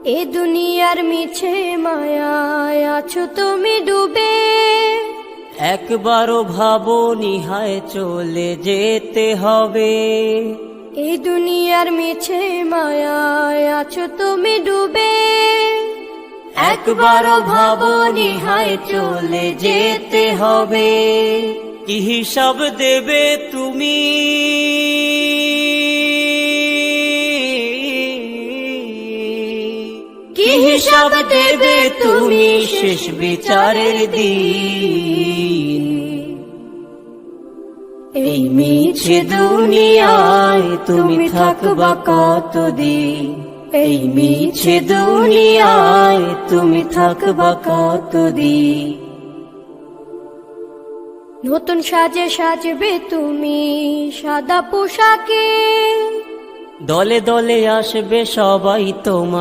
এ দুনিয়ার মিছে মায়ায় আছো তুমি ডুবে, একবারও ভাবো নিহায় চলে যেতে হবে। এ দুনিয়ার মিছে মায়ায় আছো তুমি ডুবে, একবারও ভাবো নিহায় চলে যেতে হবে। কি হিসাব দেবে তুমি, কি হিসাব দেবে তুমি শেষ বিচারের দিন। এই মিছে দুনিয়ায় তুমি থাকবা কতদিন, এই মিছে দুনিয়ায় তুমি থাকবা কতদিন। নতুন সাজে সাজবে তুমি সাদা পোশাকে, দলে দলে আসবে সবাই তোমার